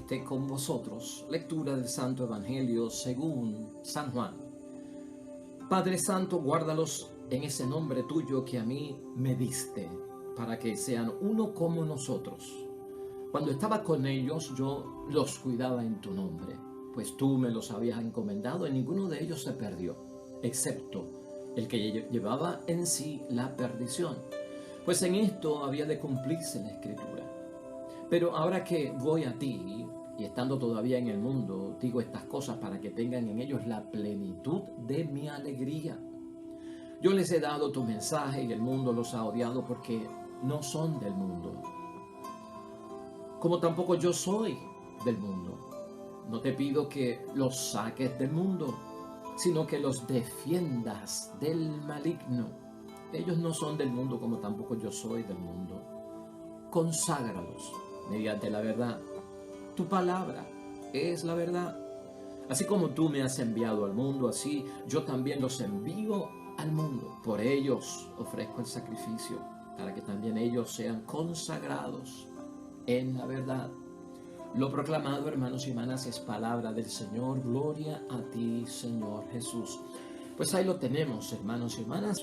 esté con vosotros. Lectura del Santo Evangelio según San Juan. Padre Santo, guárdalos en ese nombre tuyo que a mí me diste, para que sean uno como nosotros. Cuando estaba con ellos, yo los cuidaba en tu nombre, pues tú me los habías encomendado y ninguno de ellos se perdió, excepto el que llevaba en sí la perdición. Pues en esto había de cumplirse la Escritura. Pero ahora que voy a ti, y estando todavía en el mundo, digo estas cosas para que tengan en ellos la plenitud de mi alegría. Yo les he dado tu mensaje y el mundo los ha odiado porque no son del mundo, como tampoco yo soy del mundo. No te pido que los saques del mundo, sino que los defiendas del maligno. Ellos no son del mundo como tampoco yo soy del mundo. Conságralos mediante la verdad. Tu palabra es la verdad. Así como tú me has enviado al mundo, así yo también los envío al mundo. Por ellos ofrezco el sacrificio, para que también ellos sean consagrados en la verdad. Lo proclamado, hermanos y hermanas, es palabra del Señor. Gloria a ti, Señor Jesús. Pues ahí lo tenemos, hermanos y hermanas.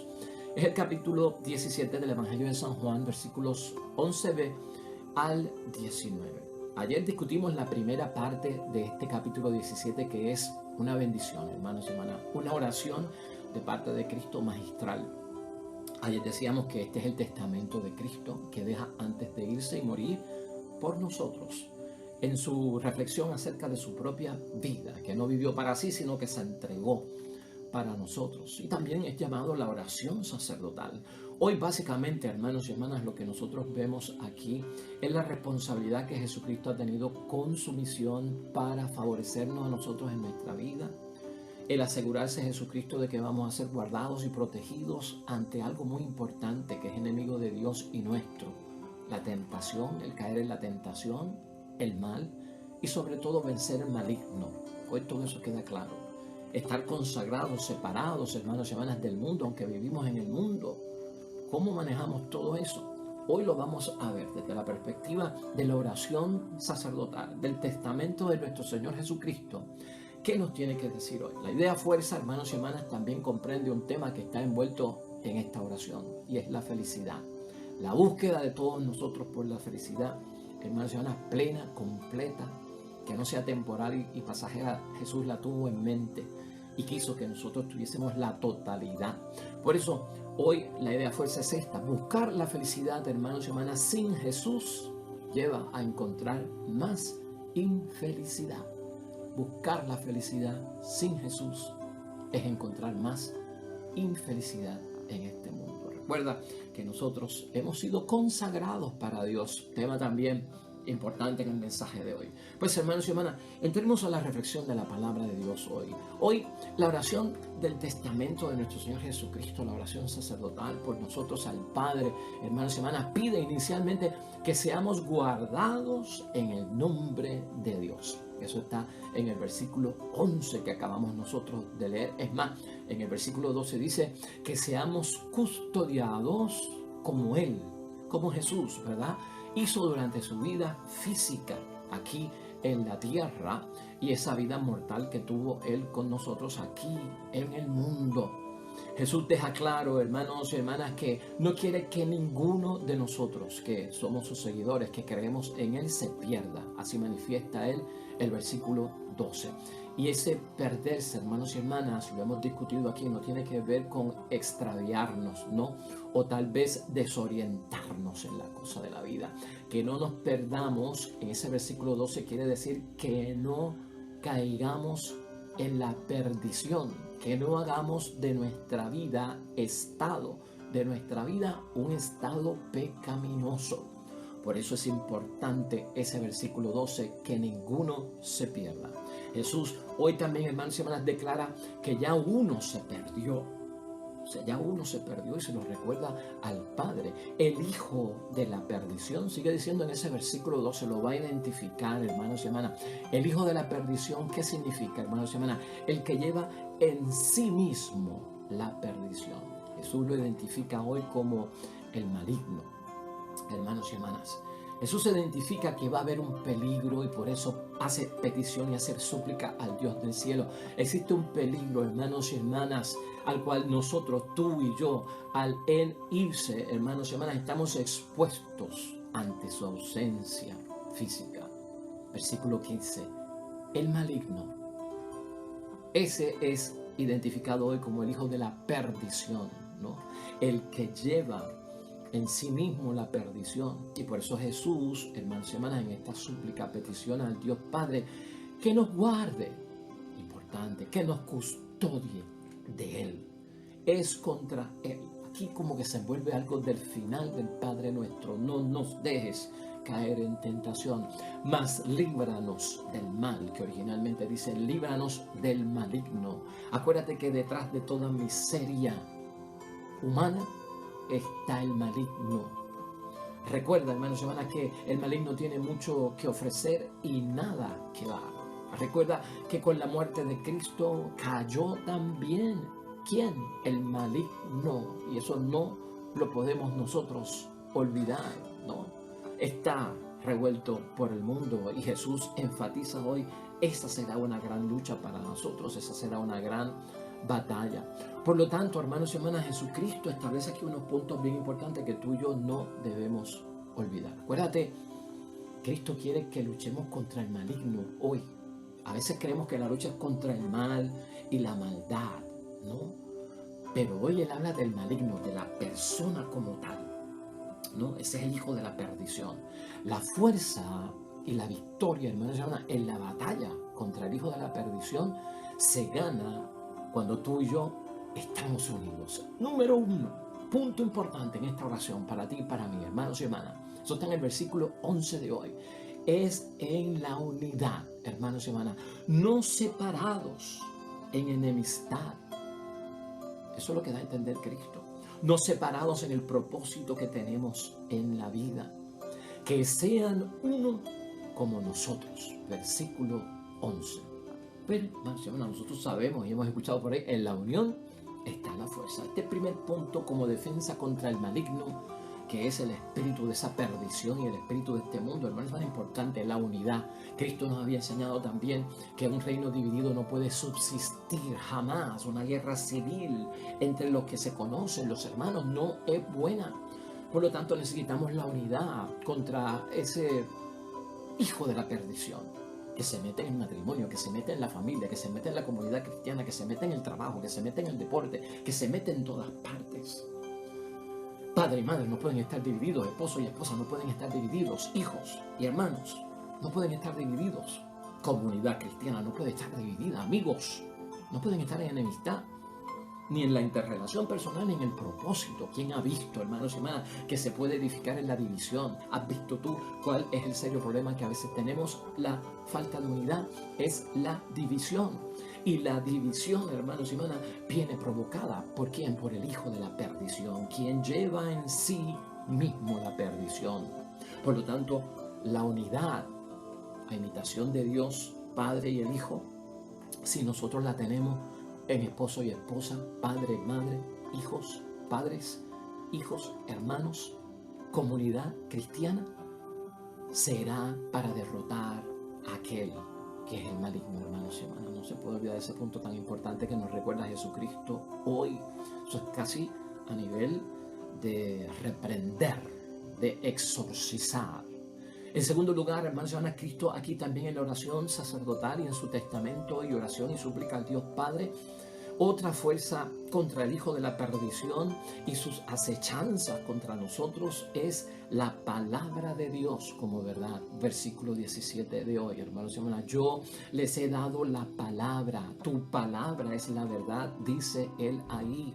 Es el capítulo 17 del Evangelio de San Juan, versículos 11b al 19. Ayer discutimos la primera parte de este capítulo 17, que es una bendición, hermanos y hermanas, una oración de parte de Cristo magistral. Ayer decíamos que este es el testamento de Cristo que deja antes de irse y morir por nosotros, en su reflexión acerca de su propia vida, que no vivió para sí, sino que se entregó para nosotros. Y también es llamado la oración sacerdotal. Hoy básicamente, hermanos y hermanas, lo que nosotros vemos aquí es la responsabilidad que Jesucristo ha tenido con su misión para favorecernos a nosotros en nuestra vida. El asegurarse Jesucristo de que vamos a ser guardados y protegidos ante algo muy importante que es enemigo de Dios y nuestro. La tentación, el caer en la tentación, el mal y sobre todo vencer el maligno. Hoy todo eso queda claro. Estar consagrados, separados, hermanos y hermanas, del mundo, aunque vivimos en el mundo. ¿Cómo manejamos todo eso? Hoy lo vamos a ver desde la perspectiva de la oración sacerdotal, del testamento de nuestro Señor Jesucristo. ¿Qué nos tiene que decir hoy? La idea fuerza, hermanos y hermanas, también comprende un tema que está envuelto en esta oración, y es la felicidad. La búsqueda de todos nosotros por la felicidad, hermanos y hermanas, plena, completa, que no sea temporal y pasajera. Jesús la tuvo en mente y quiso que nosotros tuviésemos la totalidad. Por eso, hoy la idea fuerza es esta: buscar la felicidad, hermanos y hermanas, sin Jesús lleva a encontrar más infelicidad. Buscar la felicidad sin Jesús es encontrar más infelicidad en este mundo. Recuerda que nosotros hemos sido consagrados para Dios, tema también importante en el mensaje de hoy. Pues, hermanos y hermanas, entremos a la reflexión de la palabra de Dios hoy. Hoy, la oración del testamento de nuestro Señor Jesucristo, la oración sacerdotal por nosotros al Padre, hermanos y hermanas, pide inicialmente que seamos guardados en el nombre de Dios. Eso está en el versículo 11 que acabamos nosotros de leer. Es más, en el versículo 12 dice que seamos custodiados como Él, como Jesús, ¿verdad?, hizo durante su vida física aquí en la tierra, y esa vida mortal que tuvo Él con nosotros aquí en el mundo. Jesús deja claro, hermanos y hermanas, que no quiere que ninguno de nosotros, que somos sus seguidores, que creemos en Él, se pierda. Así manifiesta Él el versículo 12. Y ese perderse, hermanos y hermanas, lo hemos discutido aquí, no tiene que ver con extraviarnos, ¿no? O tal vez desorientarnos en la cosa de la vida. Que no nos perdamos, en ese versículo 12 quiere decir que no caigamos en la perdición, que no hagamos de nuestra vida un estado pecaminoso. Por eso es importante ese versículo 12, que ninguno se pierda. Jesús hoy también, hermanos y hermanas, declara que ya uno se perdió. O sea, ya uno se perdió y se lo recuerda al Padre. El hijo de la perdición, sigue diciendo en ese versículo 12, lo va a identificar, hermanos y hermanas. El hijo de la perdición, ¿qué significa, hermanos y hermanas? El que lleva en sí mismo la perdición. Jesús lo identifica hoy como el maligno, hermanos y hermanas. Jesús identifica que va a haber un peligro y por eso hace petición y hace súplica al Dios del cielo. Existe un peligro, hermanos y hermanas, al cual nosotros, tú y yo, al Él irse, hermanos y hermanas, estamos expuestos ante su ausencia física. Versículo 15. El maligno. Ese es identificado hoy como el hijo de la perdición, ¿no? El que lleva en sí mismo la perdición. Y por eso Jesús, hermanos y hermanas, en esta súplica petición al Dios Padre que nos guarde, importante, que nos custodie de Él. Es contra Él. Aquí como que se envuelve algo del final del Padre nuestro. No nos dejes caer en tentación, mas líbranos del mal, que originalmente dice líbranos del maligno. Acuérdate que detrás de toda miseria humana está el maligno. Recuerda, hermanos y hermanas, que el maligno tiene mucho que ofrecer y nada que dar. Recuerda que con la muerte de Cristo cayó también, ¿quién? El maligno. Y eso no lo podemos nosotros olvidar, ¿no? Está revuelto por el mundo y Jesús enfatiza hoy, esa será una gran lucha para nosotros, esa será una gran batalla. Por lo tanto, hermanos y hermanas, Jesucristo establece aquí unos puntos bien importantes que tú y yo no debemos olvidar. Acuérdate, Cristo quiere que luchemos contra el maligno hoy. A veces creemos que la lucha es contra el mal y la maldad, ¿no? Pero hoy Él habla del maligno, de la persona como tal, ¿no? Ese es el hijo de la perdición. La fuerza y la victoria, hermanos y hermanas, en la batalla contra el hijo de la perdición se gana cuando tú y yo estamos unidos. Número 1, punto importante en esta oración para ti y para mí, hermanos y hermanas. Eso está en el versículo 11 de hoy. Es en la unidad, hermanos y hermanas, no separados en enemistad. Eso es lo que da a entender Cristo. No separados en el propósito que tenemos en la vida. Que sean uno como nosotros. Versículo 11. Pero, hermanos y hermanas, nosotros sabemos y hemos escuchado por ahí, en la unión está la fuerza. Este primer punto como defensa contra el maligno, que es el espíritu de esa perdición y el espíritu de este mundo, hermanos, es más importante, la unidad. Cristo nos había enseñado también que un reino dividido no puede subsistir jamás. Una guerra civil entre los que se conocen, los hermanos, no es buena. Por lo tanto, necesitamos la unidad contra ese hijo de la perdición, que se mete en el matrimonio, que se mete en la familia, que se mete en la comunidad cristiana, que se mete en el trabajo, que se mete en el deporte, que se mete en todas partes. Padre y madre no pueden estar divididos, esposo y esposa no pueden estar divididos, hijos y hermanos no pueden estar divididos, comunidad cristiana no puede estar dividida, amigos no pueden estar en enemistad, ni en la interrelación personal, ni en el propósito. ¿Quién ha visto, hermanos y hermanas, que se puede edificar en la división? ¿Has visto tú cuál es el serio problema que a veces tenemos? La falta de unidad es la división. Y la división, hermanos y hermanas, viene provocada ¿por quién? Por el hijo de la perdición, quien lleva en sí mismo la perdición. Por lo tanto, la unidad, a imitación de Dios, Padre y el Hijo, si nosotros la tenemos en esposo y esposa, padre, madre, hijos, padres, hijos, hermanos, comunidad cristiana, será para derrotar a aquel que es el maligno, hermanos y hermanas. No se puede olvidar ese punto tan importante que nos recuerda Jesucristo hoy. Eso es casi a nivel de reprender, de exorcizar. En segundo lugar, hermanos y hermanas, Cristo aquí también en la oración sacerdotal y en su testamento y oración y súplica al Dios Padre, otra fuerza contra el hijo de la perdición y sus acechanzas contra nosotros es la palabra de Dios como verdad. Versículo 17 de hoy, hermanos y hermanas, yo les he dado la palabra, tu palabra es la verdad, dice él ahí.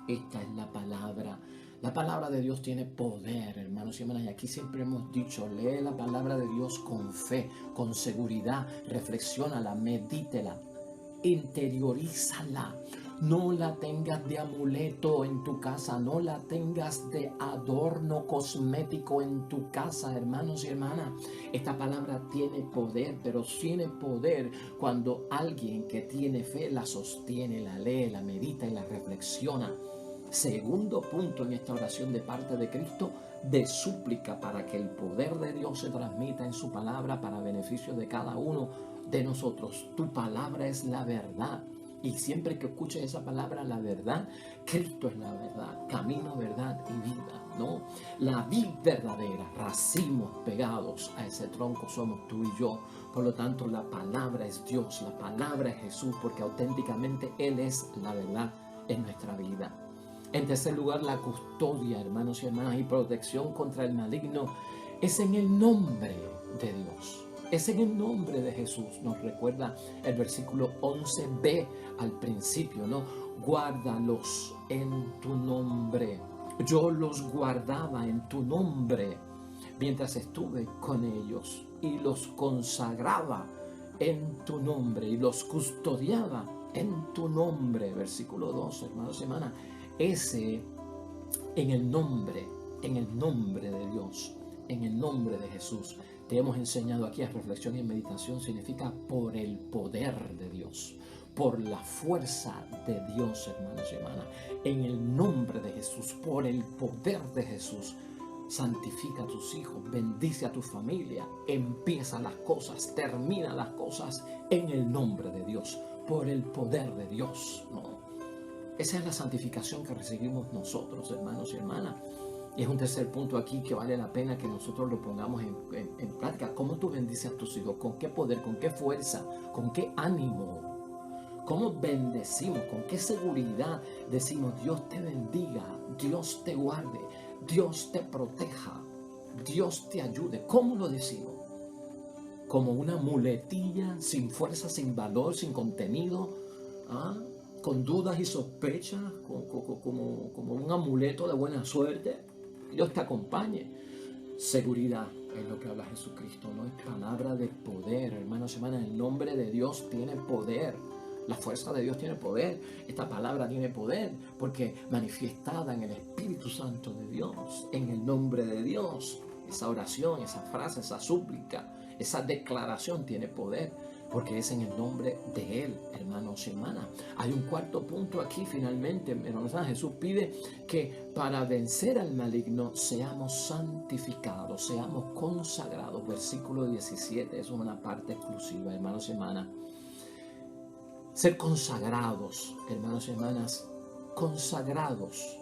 Esta es la palabra. La palabra de Dios tiene poder, hermanos y hermanas, y aquí siempre hemos dicho, lee la palabra de Dios con fe, con seguridad, reflexiónala, medítela, interiorízala. No la tengas de amuleto en tu casa, no la tengas de adorno cosmético en tu casa, hermanos y hermanas. Esta palabra tiene poder, pero tiene poder cuando alguien que tiene fe la sostiene, la lee, la medita y la reflexiona. Segundo punto en esta oración de parte de Cristo, de súplica para que el poder de Dios se transmita en su palabra para beneficio de cada uno de nosotros. Tu palabra es la verdad. Y siempre que escuches esa palabra, la verdad, Cristo es la verdad, camino, verdad y vida, ¿no? La vid verdadera, racimos pegados a ese tronco somos tú y yo. Por lo tanto, la palabra es Dios, la palabra es Jesús, porque auténticamente Él es la verdad en nuestra vida. En tercer lugar, la custodia, hermanos y hermanas, y protección contra el maligno es en el nombre de Dios. Es en el nombre de Jesús. Nos recuerda el versículo 11b al principio, ¿no? Guárdalos en tu nombre. Yo los guardaba en tu nombre mientras estuve con ellos y los consagraba en tu nombre y los custodiaba en tu nombre. Versículo 2, hermanos y hermanas. Ese en el nombre de Dios, en el nombre de Jesús. Te hemos enseñado aquí a reflexión y meditación significa por el poder de Dios, por la fuerza de Dios, hermanos y hermanas. En el nombre de Jesús, por el poder de Jesús, santifica a tus hijos, bendice a tu familia, empieza las cosas, termina las cosas en el nombre de Dios, por el poder de Dios, ¿no? Esa es la santificación que recibimos nosotros, hermanos y hermanas. Y es un tercer punto aquí que vale la pena que nosotros lo pongamos en práctica. ¿Cómo tú bendices a tus hijos? ¿Con qué poder? ¿Con qué fuerza? ¿Con qué ánimo? ¿Cómo bendecimos? ¿Con qué seguridad decimos Dios te bendiga, Dios te guarde, Dios te proteja, Dios te ayude? ¿Cómo lo decimos? Como una muletilla sin fuerza, sin valor, sin contenido, con dudas y sospechas, como un amuleto de buena suerte. Dios te acompañe. Seguridad es lo que habla Jesucristo, no es palabra de poder, hermanos y hermanas. El nombre de Dios tiene poder. La fuerza de Dios tiene poder. Esta palabra tiene poder porque manifestada en el Espíritu Santo de Dios, en el nombre de Dios. Esa oración, esa frase, esa súplica, esa declaración tiene poder porque es en el nombre de Él, hermanos y hermanas. Hay un cuarto punto aquí finalmente, hermanos. Jesús pide que para vencer al maligno seamos santificados, seamos consagrados. Versículo 17, eso es una parte exclusiva, hermanos y hermanas. Ser consagrados, hermanos y hermanas, consagrados,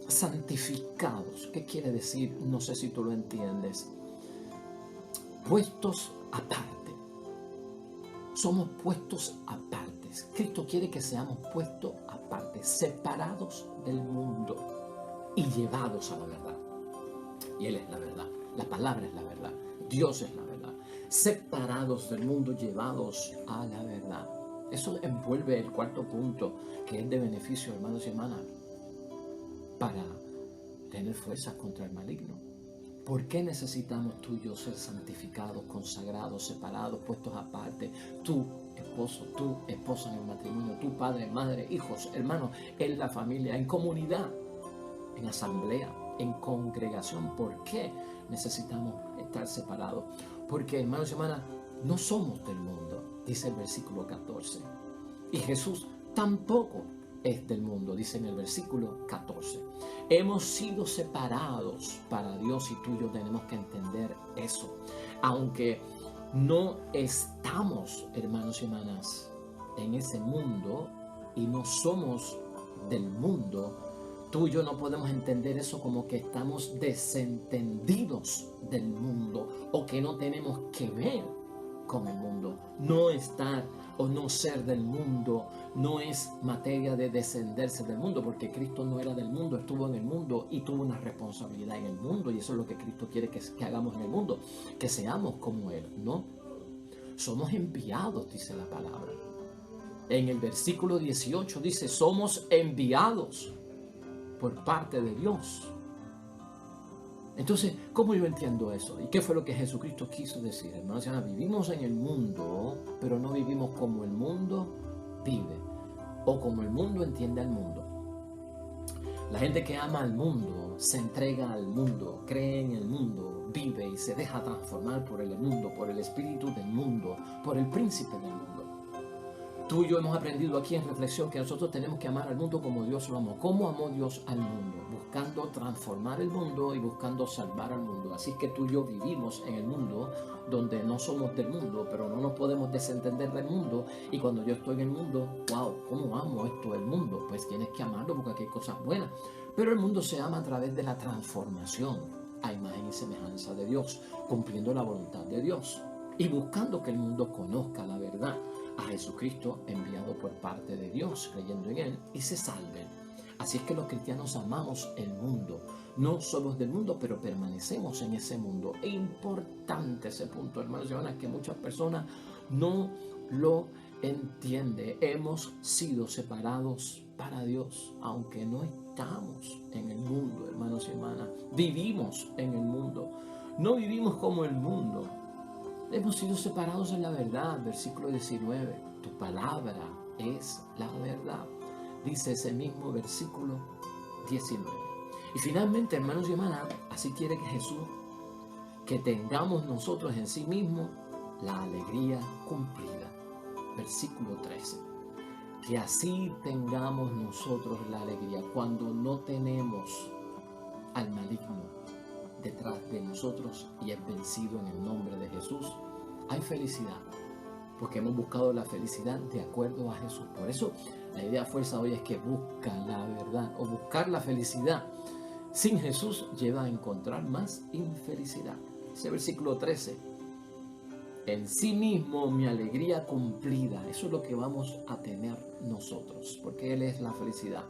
santificados. ¿Qué quiere decir? No sé si tú lo entiendes. Puestos aparte. Somos puestos aparte. Cristo quiere que seamos puestos aparte, separados del mundo y llevados a la verdad. Y Él es la verdad. La palabra es la verdad. Dios es la verdad. Separados del mundo, llevados a la verdad. Eso envuelve el cuarto punto, que es de beneficio, hermanos y hermanas, para tener fuerzas contra el maligno. ¿Por qué necesitamos tú y yo ser santificados, consagrados, separados, puestos aparte? Tú, esposo, tú, esposa en el matrimonio, tú, padre, madre, hijos, hermanos, en la familia, en comunidad, en asamblea, en congregación. ¿Por qué necesitamos estar separados? Porque, hermanos y hermanas, no somos del mundo, dice el versículo 14. Y Jesús tampoco es del mundo, dice en el versículo 14. Hemos sido separados para Dios y tú y yo tenemos que entender eso. Aunque no estamos, hermanos y hermanas, en ese mundo y no somos del mundo, tú y yo no podemos entender eso como que estamos desentendidos del mundo o que no tenemos que ver con el mundo. No estar o no ser del mundo no es materia de descenderse del mundo, porque Cristo no era del mundo, estuvo en el mundo y tuvo una responsabilidad en el mundo, y eso es lo que Cristo quiere que hagamos en el mundo, que seamos como Él, ¿no? Somos enviados, dice la palabra. En el versículo 18 dice, somos enviados por parte de Dios. Entonces, ¿cómo yo entiendo eso? ¿Y qué fue lo que Jesucristo quiso decir? Hermanos, vivimos en el mundo, pero no vivimos como el mundo vive o como el mundo entiende al mundo. La gente que ama al mundo, se entrega al mundo, cree en el mundo, vive y se deja transformar por el mundo, por el espíritu del mundo, por el príncipe del mundo. Tú y yo hemos aprendido aquí en reflexión que nosotros tenemos que amar al mundo como Dios lo amó. ¿Cómo amó Dios al mundo? buscando transformar el mundo y buscando salvar al mundo. Así que tú y yo vivimos en el mundo donde no somos del mundo, pero no nos podemos desentender del mundo. Y cuando yo estoy en el mundo, wow, ¿cómo amo esto del mundo? Pues tienes que amarlo porque aquí hay cosas buenas. Pero el mundo se ama a través de la transformación a imagen y semejanza de Dios, cumpliendo la voluntad de Dios y buscando que el mundo conozca la verdad, a Jesucristo enviado por parte de Dios, creyendo en Él y se salven. Así es que los cristianos amamos el mundo. No somos del mundo, pero permanecemos en ese mundo. Es importante ese punto, hermanos y hermanas, que muchas personas no lo entienden. Hemos sido separados para Dios, aunque no estamos en el mundo, hermanos y hermanas. Vivimos en el mundo. No vivimos como el mundo. Hemos sido separados en la verdad, versículo 19. Tu palabra es la verdad, dice ese mismo versículo 19. Y finalmente, hermanos y hermanas, así quiere que Jesús, que tengamos nosotros en sí mismo la alegría cumplida. Versículo 13. Que así tengamos nosotros la alegría cuando no tenemos al maligno detrás de nosotros y es vencido en el nombre de Jesús. Hay felicidad, porque hemos buscado la felicidad de acuerdo a Jesús. Por eso la idea fuerza hoy es que busca la verdad o buscar la felicidad sin Jesús lleva a encontrar más infelicidad. Ese versículo 13. En sí mismo mi alegría cumplida. Eso es lo que vamos a tener nosotros, porque Él es la felicidad,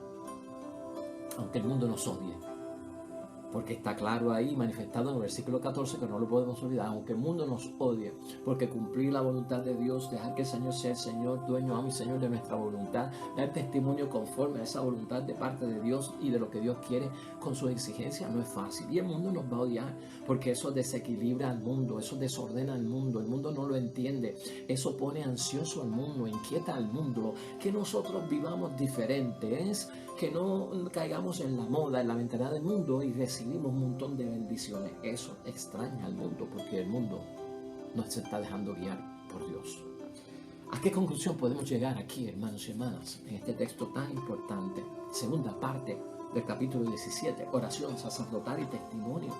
aunque el mundo nos odie. Porque está claro ahí, manifestado en el versículo 14, que no lo podemos olvidar, aunque el mundo nos odie, porque cumplir la voluntad de Dios, dejar que el Señor sea el Señor, dueño, amo y Señor de nuestra voluntad, dar testimonio conforme a esa voluntad de parte de Dios y de lo que Dios quiere con sus exigencias, no es fácil. Y el mundo nos va a odiar, porque eso desequilibra al mundo, eso desordena al mundo, el mundo no lo entiende, eso pone ansioso al mundo, inquieta al mundo, que nosotros vivamos diferentes, que no caigamos en la moda, en la mentalidad del mundo y recibimos un montón de bendiciones. Eso extraña al mundo porque el mundo no se está dejando guiar por Dios. ¿A qué conclusión podemos llegar aquí, hermanos y hermanas, en este texto tan importante? Segunda parte del capítulo 17, oración sacerdotal y testimonio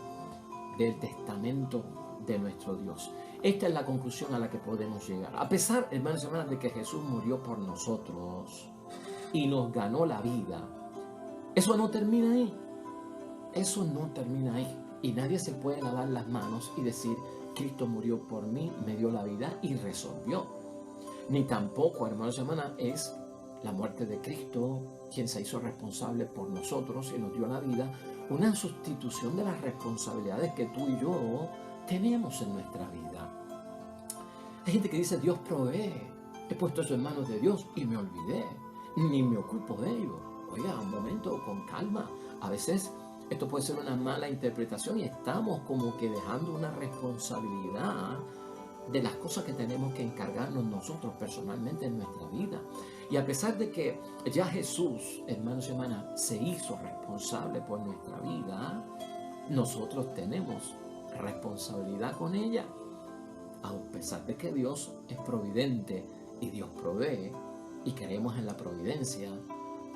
del testamento de nuestro Dios. Esta es la conclusión a la que podemos llegar. A pesar, hermanos y hermanas, de que Jesús murió por nosotros y nos ganó la vida, eso no termina ahí. Eso no termina ahí. Y nadie se puede lavar las manos y decir, Cristo murió por mí, me dio la vida y resolvió. Ni tampoco, hermanos y hermanas, es la muerte de Cristo quien se hizo responsable por nosotros y nos dio la vida, una sustitución de las responsabilidades que tú y yo tenemos en nuestra vida. Hay gente que dice, Dios provee, he puesto eso en manos de Dios y me olvidé, ni me ocupo de ello. Oiga, un momento, con calma. A veces esto puede ser una mala interpretación y estamos como que dejando una responsabilidad de las cosas que tenemos que encargarnos nosotros personalmente en nuestra vida. Y a pesar de que ya Jesús, hermanos y hermanas, se hizo responsable por nuestra vida, nosotros tenemos responsabilidad con ella. A pesar de que Dios es providente y Dios provee y creemos en la providencia,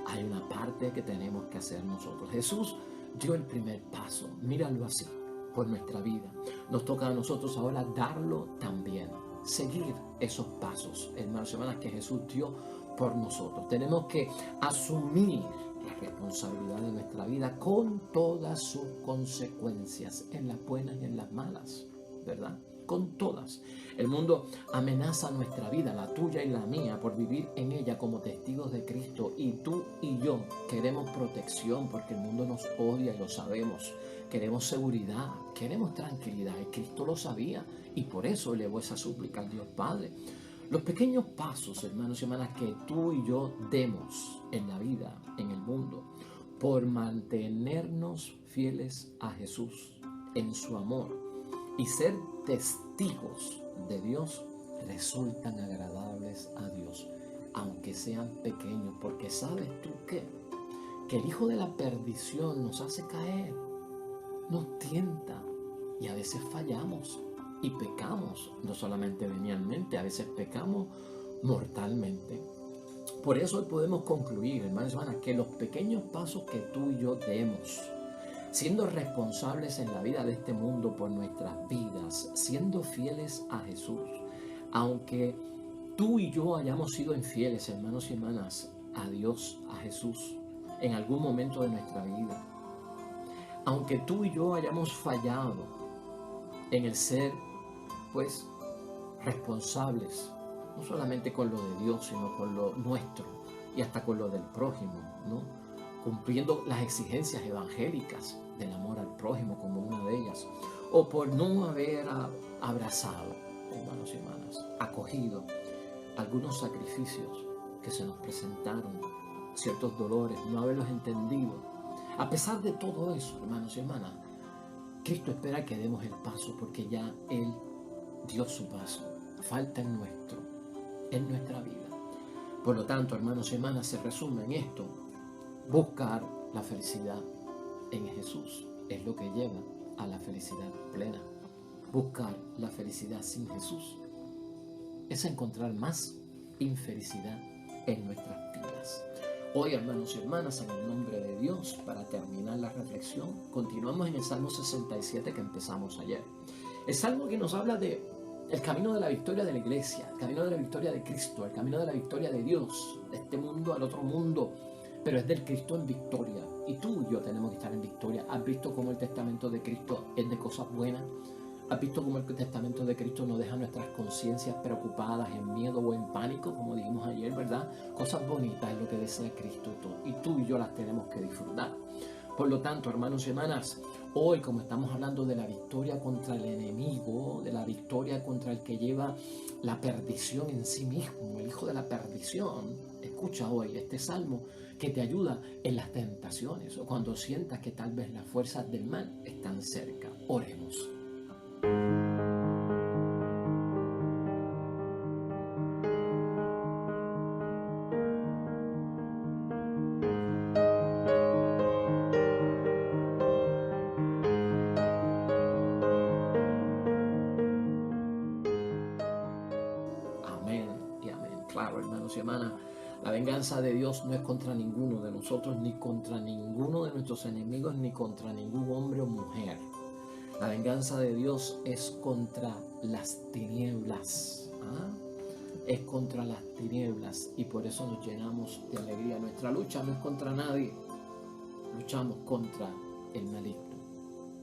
hay una parte que tenemos que hacer nosotros. Jesús dio el primer paso, míralo así, por nuestra vida. Nos toca a nosotros ahora darlo también, seguir esos pasos, hermanos y hermanas, que Jesús dio por nosotros. Tenemos que asumir la responsabilidad de nuestra vida con todas sus consecuencias, en las buenas y en las malas, ¿verdad? Con todas. El mundo amenaza nuestra vida, la tuya y la mía, por vivir en ella como testigos de Cristo. Y tú y yo queremos protección porque el mundo nos odia y lo sabemos. Queremos seguridad, queremos tranquilidad. Y Cristo lo sabía y por eso elevó esa súplica al Dios Padre. Los pequeños pasos, hermanos y hermanas, que tú y yo demos en la vida, en el mundo, por mantenernos fieles a Jesús en su amor y ser testigos de Dios, resultan agradables a Dios, aunque sean pequeños, porque sabes tú que el hijo de la perdición nos hace caer, nos tienta y a veces fallamos y pecamos, no solamente venialmente, a veces pecamos mortalmente. Por eso hoy podemos concluir, hermanos y hermanas, que los pequeños pasos que tú y yo demos siendo responsables en la vida de este mundo por nuestras vidas, siendo fieles a Jesús. Aunque tú y yo hayamos sido infieles, hermanos y hermanas, a Dios, a Jesús, en algún momento de nuestra vida, aunque tú y yo hayamos fallado en el ser, pues, responsables, no solamente con lo de Dios, sino con lo nuestro y hasta con lo del prójimo, ¿no? Cumpliendo las exigencias evangélicas del amor al prójimo como una de ellas, o por no haber abrazado, hermanos y hermanas, acogido algunos sacrificios que se nos presentaron, ciertos dolores, no haberlos entendido. A pesar de todo eso, hermanos y hermanas, Cristo espera que demos el paso porque ya Él dio su paso. Falta en nuestra vida. Por lo tanto, hermanos y hermanas, se resume en esto: buscar la felicidad en Jesús es lo que lleva a la felicidad plena. Buscar la felicidad sin Jesús es encontrar más infelicidad en nuestras vidas. Hoy, hermanos y hermanas, en el nombre de Dios, para terminar la reflexión, continuamos en el Salmo 67 que empezamos ayer. El Salmo que nos habla de el camino de la victoria de la iglesia, el camino de la victoria de Cristo, el camino de la victoria de Dios, de este mundo al otro mundo, pero es del Cristo en victoria. Y tú y yo tenemos que estar en victoria. ¿Has visto cómo el testamento de Cristo es de cosas buenas? ¿Has visto cómo el testamento de Cristo nos deja nuestras conciencias preocupadas, en miedo o en pánico, como dijimos ayer, verdad? Cosas bonitas es lo que desea Cristo y tú y yo las tenemos que disfrutar. Por lo tanto, hermanos y hermanas, hoy, como estamos hablando de la victoria contra el enemigo, de la victoria contra el que lleva la perdición en sí mismo, el hijo de la perdición, escucha hoy este salmo que te ayuda en las tentaciones o cuando sientas que tal vez las fuerzas del mal están cerca. Oremos. Amén y amén. Claro, hermanos y hermanas, la venganza de Dios no es contra ninguno de nosotros, ni contra ninguno de nuestros enemigos, ni contra ningún hombre o mujer. La venganza de Dios es contra las tinieblas. Es contra las tinieblas y por eso nos llenamos de alegría. Nuestra lucha no es contra nadie, luchamos contra el maligno.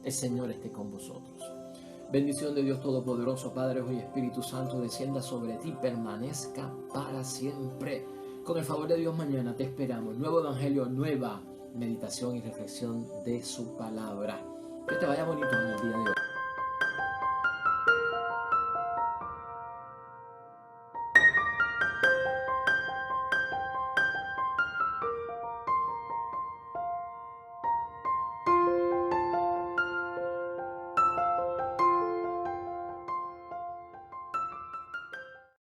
El Señor esté con vosotros. Bendición de Dios Todopoderoso, Padre, Hijo y Espíritu Santo, descienda sobre ti, permanezca para siempre. Con el favor de Dios, mañana te esperamos. Nuevo evangelio, nueva meditación y reflexión de su palabra. Que te vaya bonito en el día de hoy.